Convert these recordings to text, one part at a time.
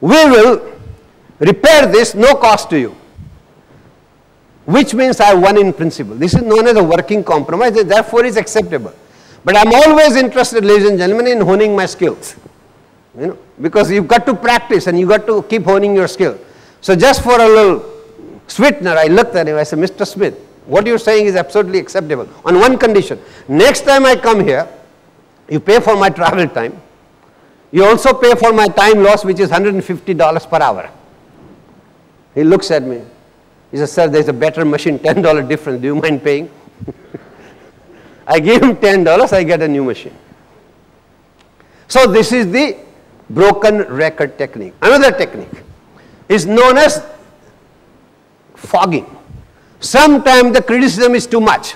we will repair this, no cost to you. Which means I won in principle. This is known as a working compromise, and therefore is acceptable. But I'm always interested, ladies and gentlemen, in honing my skills. Because you've got to practice and you've got to keep honing your skill. So just for a little sweetener, I looked at him, I said, Mr. Smith, what you're saying is absolutely acceptable on one condition. Next time I come here, you pay for my travel time. You also pay for my time loss, which is $150 per hour. He looks at me. He says, sir, there's a better machine, $10 difference. Do you mind paying? I gave him $10, I get a new machine. So this is the broken record technique. Another technique is known as fogging. Sometimes the criticism is too much.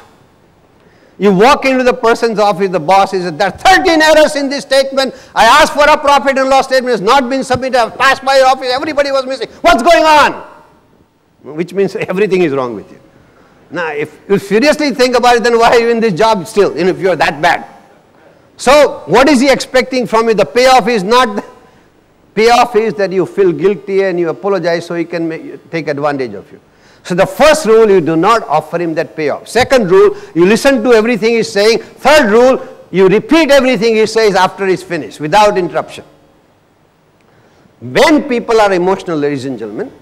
You walk into the person's office, the boss says, there are 13 errors in this statement. I asked for a profit and loss statement, it's not been submitted. I've passed by your office, everybody was missing. What's going on? Which means everything is wrong with you. Now, if you seriously think about it, then why are you in this job still, if you're that bad? So, what is he expecting from you? The payoff is not, payoff is that you feel guilty and you apologize so he can take advantage of you. So the first rule, you do not offer him that payoff. Second rule, you listen to everything he's saying. Third rule, you repeat everything he says after he's finished, without interruption. When people are emotional, ladies and gentlemen,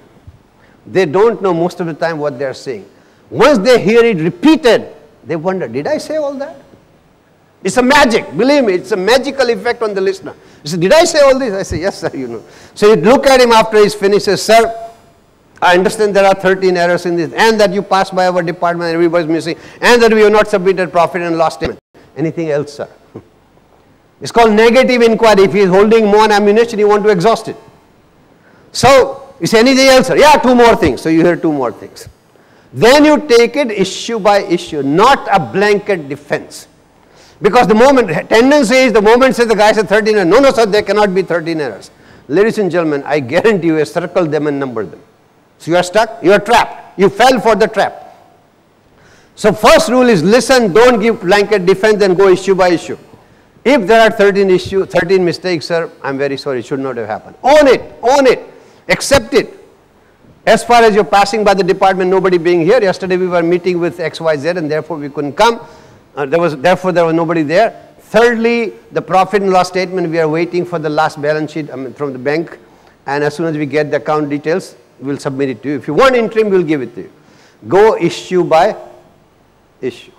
they don't know most of the time what they're saying. Once they hear it repeated, they wonder, did I say all that? It's a magic, believe me, it's a magical effect on the listener. He said, did I say all this? I say, yes, sir, you know. So you look at him after he's finished, says, sir, I understand there are 13 errors in this, and that you passed by our department and everybody's missing, and that we have not submitted profit and loss statement. Anything else, sir? It's called negative inquiry. If he is holding more ammunition, you want to exhaust it. So, you say, anything else, sir? Yeah, two more things. So you hear two more things. Then you take it issue by issue, not a blanket defense. Because the moment, tendency is, the moment says the guy said 13 errors. No, no, sir, there cannot be 13 errors. Ladies and gentlemen, I guarantee you, circle them and number them. So you are stuck, you are trapped. You fell for the trap. So first rule is listen, don't give blanket defense and go issue by issue. If there are 13 mistakes, sir, I'm very sorry, it should not have happened. Own it, accept it. As far as you're passing by the department, nobody being here, yesterday we were meeting with XYZ and therefore we couldn't come. Therefore there was nobody there. Thirdly, the profit and loss statement, we are waiting for the last balance sheet from the bank, and as soon as we get the account details, we'll submit it to you. If you want interim, we'll give it to you. Go issue by issue.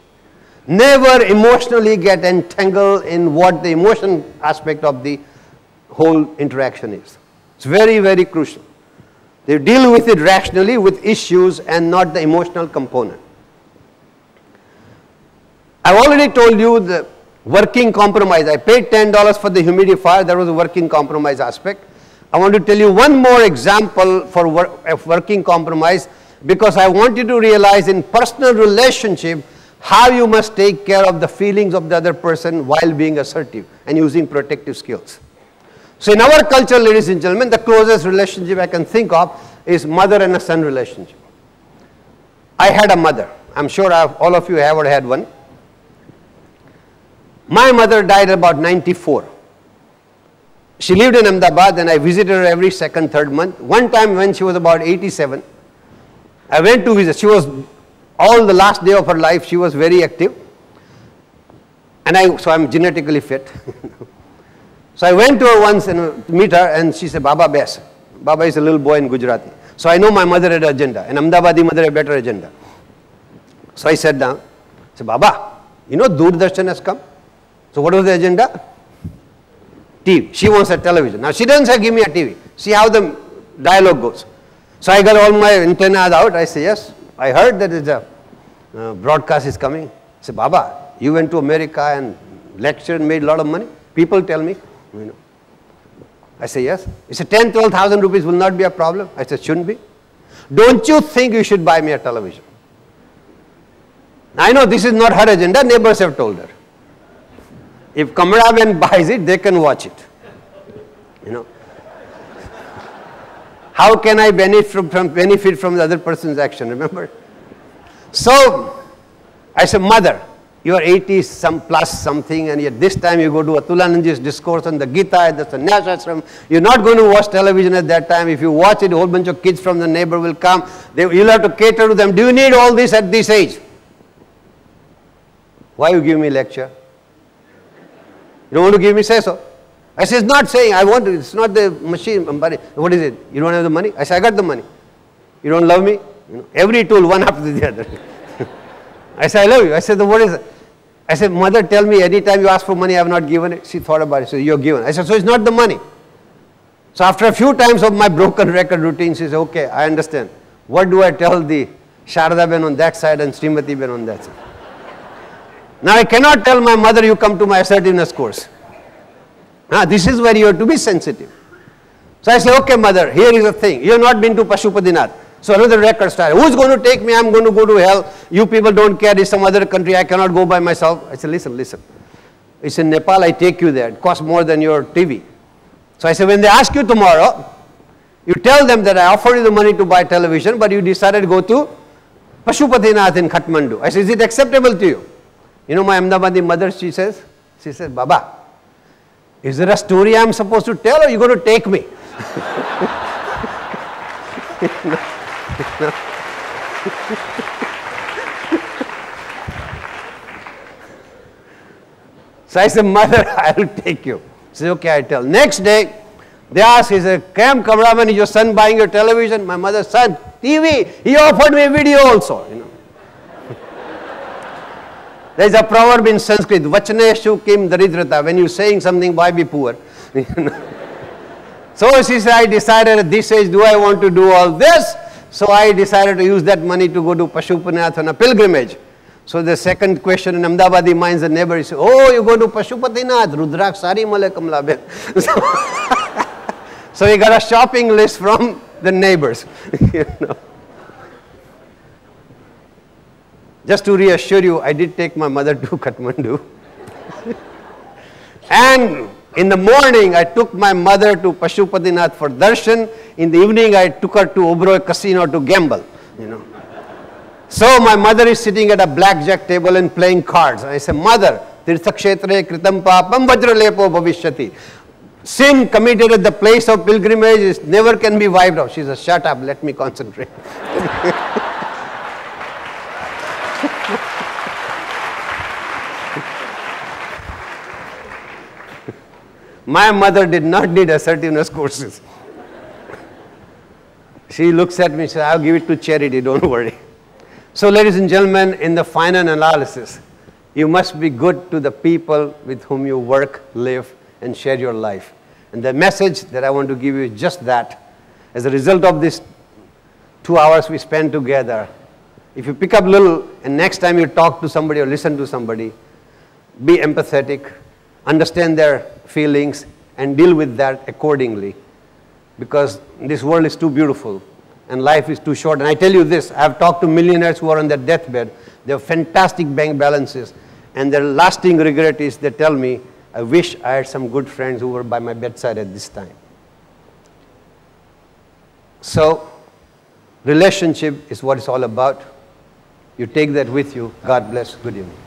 Never emotionally get entangled in what the emotion aspect of the whole interaction is. It's very, very crucial. They deal with it rationally with issues and not the emotional component. I've already told you the working compromise. I paid $10 for the humidifier. There was a working compromise aspect. I want to tell you one more example for working compromise, because I want you to realize in personal relationship how you must take care of the feelings of the other person while being assertive and using protective skills. So in our culture, ladies and gentlemen, the closest relationship I can think of is mother and a son relationship. I had a mother. I'm sure all of you have or had one. My mother died about 94. She lived in Ahmedabad and I visited her every second, third month. One time when she was about 87, I went to visit. She was, all the last day of her life, she was very active. And so I'm genetically fit. So I went to her once and meet her and she said, Baba best. Baba is a little boy in Gujarati. So I know my mother had an agenda. An Ahmedabadi mother had a better agenda. So I sat down. I said, Baba, you know Doordarshan has come? So what was the agenda? TV. She wants a television. Now she doesn't say, give me a TV. See how the dialogue goes. So I got all my antennas out. I say, yes, I heard that a broadcast is coming. I say, Baba, you went to America and lectured and made a lot of money? People tell me. You know. I say, yes. He said, 10,000, 12,000 rupees will not be a problem. I said, shouldn't be. Don't you think you should buy me a television? I know this is not her agenda. Neighbors have told her. If cameraman buys it, they can watch it. You know. How can I benefit from the other person's action, remember? So, I said, Mother, you are 80 some plus something, and yet this time you go to Atulananji's discourse on the Gita at the Sannyas Ashram. You're not going to watch television at that time. If you watch it, a whole bunch of kids from the neighbor will come. You'll have to cater to them. Do you need all this at this age? Why you give me lecture? You don't want to give me say so. I say, it's not saying I want it. It's not the machine. What is it? You don't have the money? I say, I got the money. You don't love me? You know, every tool, one after the other. I say, I love you. I said, what is it? I said, mother, tell me, anytime you ask for money, I have not given it. She thought about it. So you're given. I said, so it's not the money. So after a few times of my broken record routine, she said, okay, I understand. What do I tell the Sharada Ben on that side and Srimati Ben on that side? Now I cannot tell my mother, you come to my assertiveness course. This is where you have to be sensitive. So I say, okay, mother, here is the thing. You have not been to Pashupadinath. So another record started. Who's going to take me? I'm going to go to hell. You people don't care. It's some other country. I cannot go by myself. I said, listen. It's in Nepal. I take you there. It costs more than your TV. So I said, when they ask you tomorrow, you tell them that I offered you the money to buy television, but you decided to go to Pashupadinath in Kathmandu. I said, is it acceptable to you? You know my Ahmedabadi mother, she says, Baba, is there a story I'm supposed to tell, or are you going to take me? So I said, mother, I will take you. She said, okay, I tell. Next day, they asked, he said, Kam Kamraman, is your son buying your television? My mother, son, TV. He offered me a video also. You know. There is a proverb in Sanskrit, Vachaneshu kim daridrata. When you're saying something, why be poor? So she said, I decided at this age, do I want to do all this? So I decided to use that money to go to Pashupatinath on a pilgrimage. So the second question in Ahmedabadi minds, the neighbor is, oh, you go to Pashupatinath, Rudrak Sari Male Kamla Ben. So he got a shopping list from the neighbors. You know. Just to reassure you, I did take my mother to Kathmandu. And in the morning, I took my mother to Pashupatinath for darshan. In the evening, I took her to Oberoi Casino to gamble. You know. So my mother is sitting at a blackjack table and playing cards. And I say, Mother, Tirthakshetre kritam papam vajralepo bhavishyati. Sin committed at the place of pilgrimage is never can be wiped out. She says, shut up, let me concentrate. My mother did not need assertiveness courses. She looks at me and says, I'll give it to charity, don't worry. So ladies and gentlemen, in the final analysis, you must be good to the people with whom you work, live, and share your life. And the message that I want to give you is just that. As a result of this 2 hours we spend together, if you pick up little, and next time you talk to somebody or listen to somebody, be empathetic, understand their feelings, and deal with that accordingly. Because this world is too beautiful, and life is too short. And I tell you this, I have talked to millionaires who are on their deathbed. They have fantastic bank balances, and their lasting regret is they tell me, I wish I had some good friends who were by my bedside at this time. So, relationship is what it's all about. You take that with you. God bless. Good evening.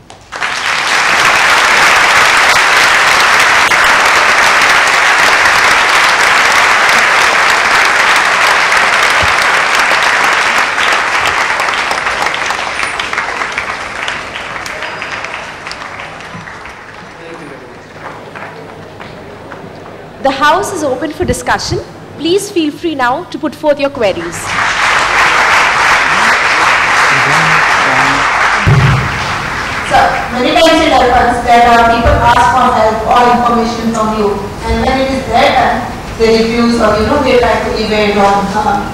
The house is open for discussion. Please feel free now to put forth your queries. Sir, many times it happens that people ask for help or information from you, and when it is their turn, they refuse or they try to evade or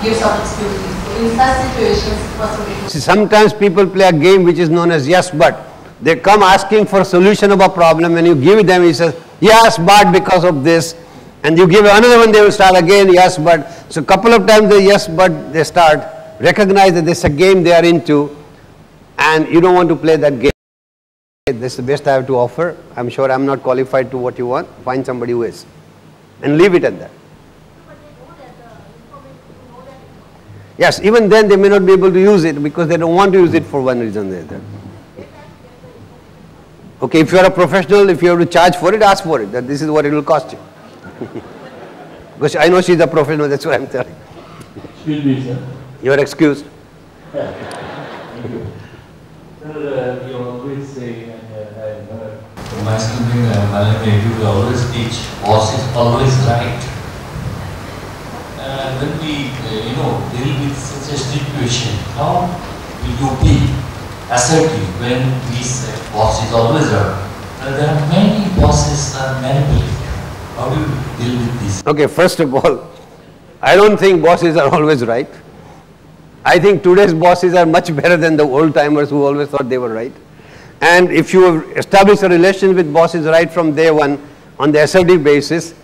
give some excuses. So in such situations, what's the way? Sometimes people play a game which is known as yes but. They come asking for a solution of a problem. When you give them, he says, yes but because of this. And you give another one, they will start again, yes but. So a couple of times they yes but they start. Recognize that this is a game they are into, and you don't want to play that game. This is the best I have to offer. I'm sure I'm not qualified to what you want. Find somebody who is. And leave it at that. Yes, even then they may not be able to use it because they don't want to use it for one reason or the other. Okay, if you are a professional, if you have to charge for it, ask for it, that this is what it will cost you. Because I know she's a professional, that's what I'm telling. Excuse me, sir. You are excused. Thank you. Sir, you always say, and I've heard from my student, you always teach, boss is always right. When we, deal with such a situation, how will you be assertive when we say boss is always right? There are many bosses are manipulative. How do you deal with this? Okay, first of all, I don't think bosses are always right. I think today's bosses are much better than the old timers who always thought they were right. And if you establish a relation with bosses right from day one on the assertive basis,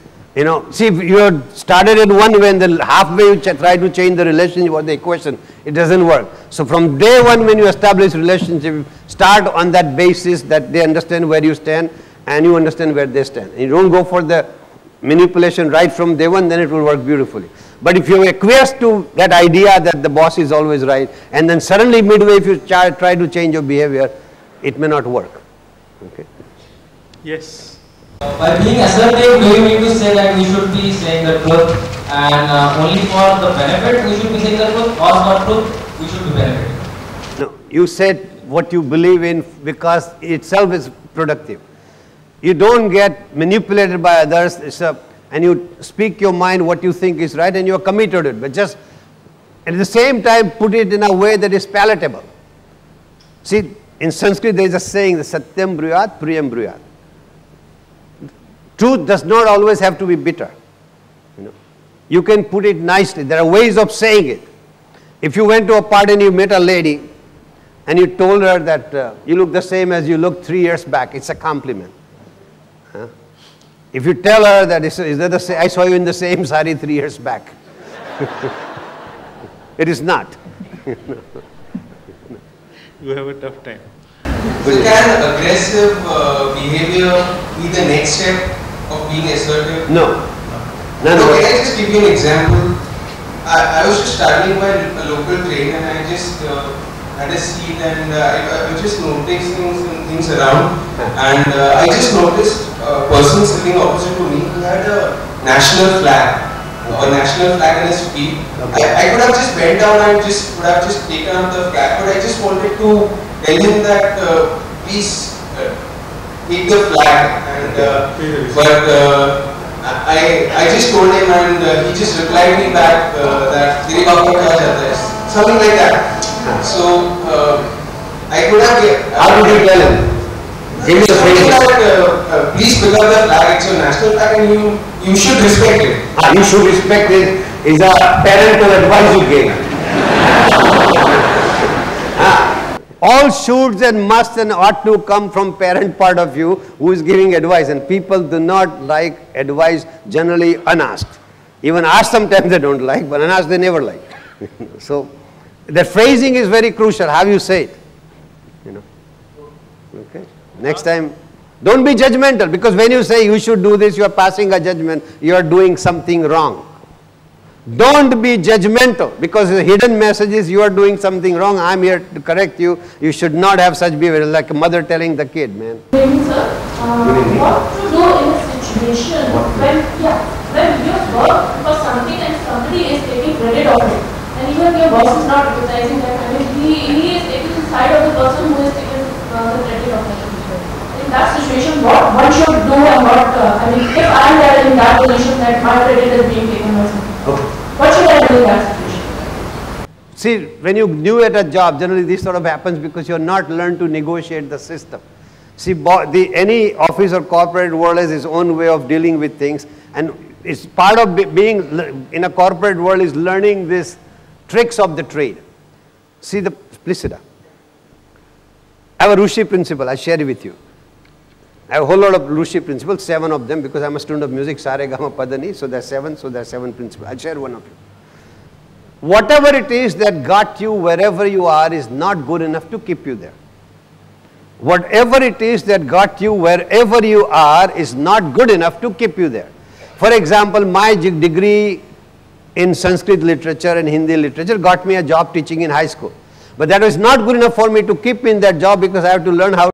see, if you started it one way and then halfway you try to change the relationship or the equation, it doesn't work. So from day one when you establish relationship, start on that basis that they understand where you stand and you understand where they stand. And you don't go for the manipulation right from day one, then it will work beautifully. But if you acquiesce to that idea that the boss is always right, and then suddenly midway if you try to change your behavior, it may not work. Okay? yes. By being assertive, do you mean to say that we should be saying the truth and only for the benefit we should be saying the truth, or for truth we should be benefiting? No, you said what you believe in because itself is productive. You don't get manipulated by others, and you speak your mind what you think is right and you are committed to it. But just at the same time put it in a way that is palatable. See, in Sanskrit there is a saying, the Satyam Bruyat, Priyam Bruyat. Truth does not always have to be bitter. You can put it nicely. There are ways of saying it. If you went to a party and you met a lady and you told her that you look the same as you looked 3 years back, it's a compliment. If you tell her that I saw you in the same sari 3 years back, it is not. You have a tough time. So can aggressive behavior be the next step of being assertive? No. Can I just give you an example? I was just traveling by a local train and I just had a seat and I was just noticing some things around, and I just noticed a person sitting opposite to me who had a national flag in his feet. I could have just bent down and would have just taken up the flag, but I just wanted to tell him that please take the flag, and I just told him and he just replied me back that something like that. So I could have. How did you tell him? Give me the phrase. Please pick up the flag, it's your national flag and you should respect it. You should respect it is a parental advice you gave. All shoulds and musts and ought to come from parent part of you who is giving advice, and people do not like advice generally unasked. Even asked sometimes they don't like, but unasked they never like. So the phrasing is very crucial, how you say it. Okay. Next time, don't be judgmental, because when you say you should do this, you are passing a judgment, you are doing something wrong. Don't be judgmental, because the hidden message is you are doing something wrong, I am here to correct you, you should not have such behavior, like a mother telling the kid, man. Good evening, sir. What to do in a situation when you work for something and somebody is taking credit of it, and even your boss is not recognizing that, I mean, he is taking the side of the person who is taking the credit of it. In that situation, what one should do, and what, I mean, if I am there in that position that my credit is being taken by somebody, what should I do in that situation? See, when you new at a job, generally this sort of happens because you are not learned to negotiate the system. See, any office or corporate world has its own way of dealing with things, and it's part of being in a corporate world is learning these tricks of the trade. See, please sit down. I have a Rushi principle, I share it with you. I have a whole lot of Rushi principles, 7 of them, because I'm a student of music, Sare Gama Padani, so there are 7 principles. I'll share one of you. Whatever it is that got you wherever you are is not good enough to keep you there. Whatever it is that got you wherever you are is not good enough to keep you there. For example, my degree in Sanskrit literature and Hindi literature got me a job teaching in high school. But that was not good enough for me to keep in that job, because I have to learn how